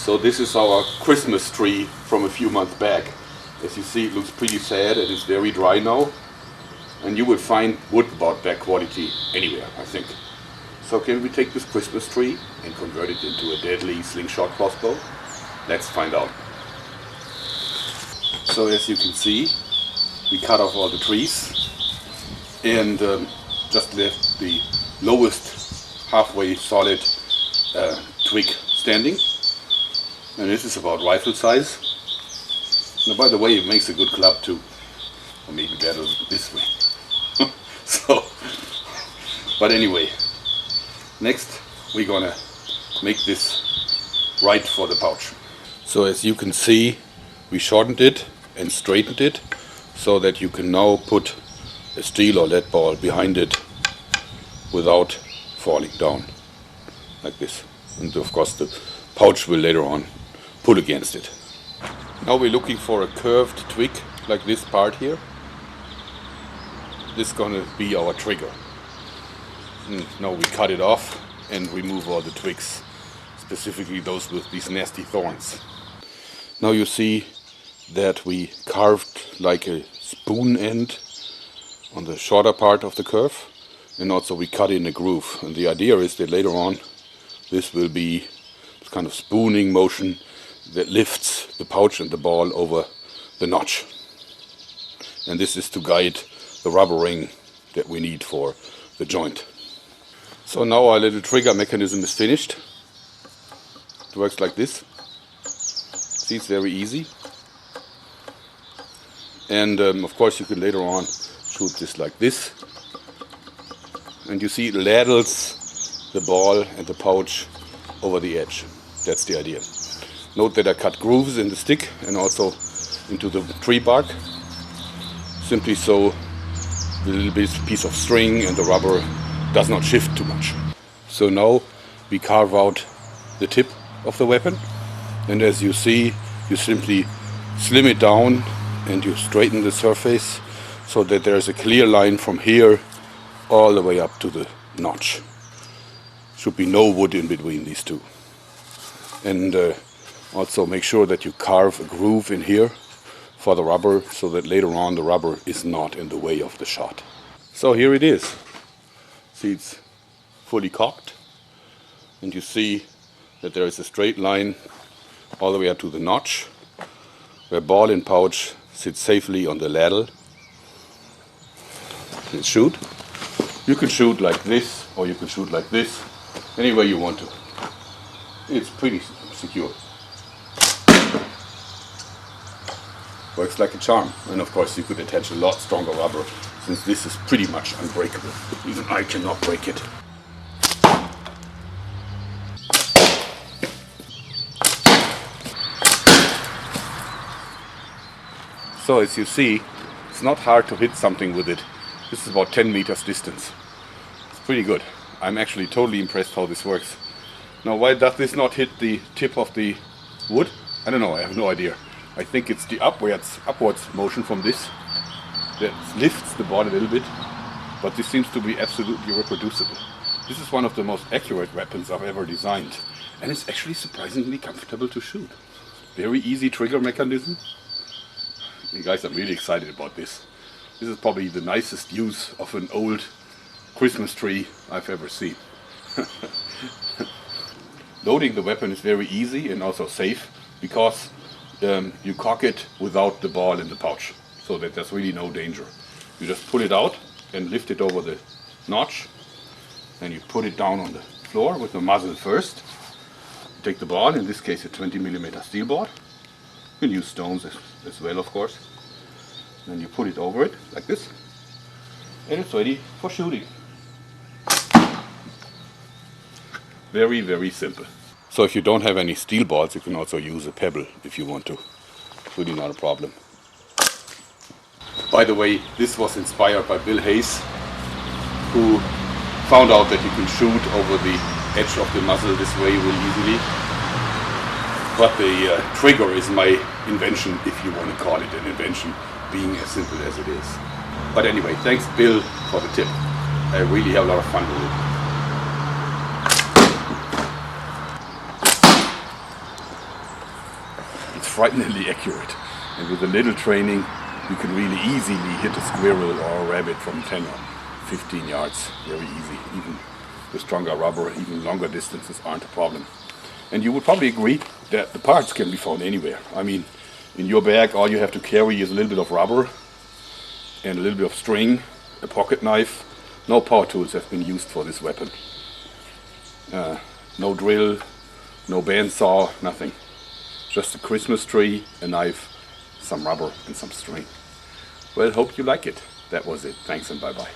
So this is our Christmas tree from a few months back. As you see, it looks pretty sad and it's very dry now. And you will find wood about that quality anywhere, I think. So can we take this Christmas tree and convert it into a deadly slingshot crossbow? Let's find out. So as you can see, we cut off all the trees and just left the lowest halfway solid twig standing. And this is about rifle size. Now, by the way, it makes a good club too. Or maybe better this way. So, but anyway, next we're gonna make this right for the pouch. So as you can see, we shortened it and straightened it so that you can now put a steel or lead ball behind it without falling down, like this. And of course the pouch will later on pull against it. Now we're looking for a curved twig like this part here. This is gonna be our trigger. And now we cut it off and remove all the twigs, specifically those with these nasty thorns. Now you see that we carved like a spoon end on the shorter part of the curve, and also we cut in a groove. And the idea is that later on this will be this kind of spooning motion that lifts the pouch and the ball over the notch. And this is to guide the rubber ring that we need for the joint. So now our little trigger mechanism is finished. It works like this. See, it's very easy. And of course you can later on shoot this like this. And you see it ladles the ball and the pouch over the edge. That's the idea. Note that I cut grooves in the stick and also into the tree bark, simply so the little piece of string and the rubber does not shift too much. So now we carve out the tip of the weapon, and as you see, you simply slim it down and you straighten the surface so that there's a clear line from here all the way up to the notch. Should be no wood in between these two. And also make sure that you carve a groove in here for the rubber so that later on the rubber is not in the way of the shot. So here it is. See, it's fully cocked, and you see that there is a straight line all the way up to the notch where ball and pouch sit safely on the ladle. And shoot. You can shoot like this or you can shoot like this, any way you want to. It's pretty secure. Works like a charm, and of course you could attach a lot stronger rubber since this is pretty much unbreakable. Even I cannot break it. So as you see, it's not hard to hit something with it. This is about 10 meters distance. It's pretty good. I'm actually totally impressed how this works. Now why does this not hit the tip of the wood? I don't know, I have no idea. I think it's the upwards motion from this that lifts the ball a little bit, but this seems to be absolutely reproducible. This is one of the most accurate weapons I've ever designed, and it's actually surprisingly comfortable to shoot. Very easy trigger mechanism. You guys, I'm really excited about this. This is probably the nicest use of an old Christmas tree I've ever seen. Loading the weapon is very easy and also safe because you cock it without the ball in the pouch, so that there's really no danger. You just pull it out and lift it over the notch, and you put it down on the floor with the muzzle first. You take the ball, in this case a 20mm steel ball. You can use stones as well, of course. Then you put it over it like this, and it's ready for shooting. Very, very simple. So if you don't have any steel balls, you can also use a pebble if you want to. It's really not a problem. By the way, this was inspired by Bill Hayes, who found out that you can shoot over the edge of the muzzle this way really easily. But the trigger is my invention, if you want to call it an invention, being as simple as it is. But anyway, thanks Bill for the tip. I really have a lot of fun with it. frighteningly accurate. And with a little training, you can really easily hit a squirrel or a rabbit from 10 or 15 yards. Very easy. Even with stronger rubber, even longer distances aren't a problem. And you would probably agree that the parts can be found anywhere. I mean, in your bag, all you have to carry is a little bit of rubber and a little bit of string, a pocket knife. No power tools have been used for this weapon. No drill, no bandsaw, nothing. Just a Christmas tree, a knife, some rubber and some string. Well, hope you like it. That was it. Thanks and bye-bye.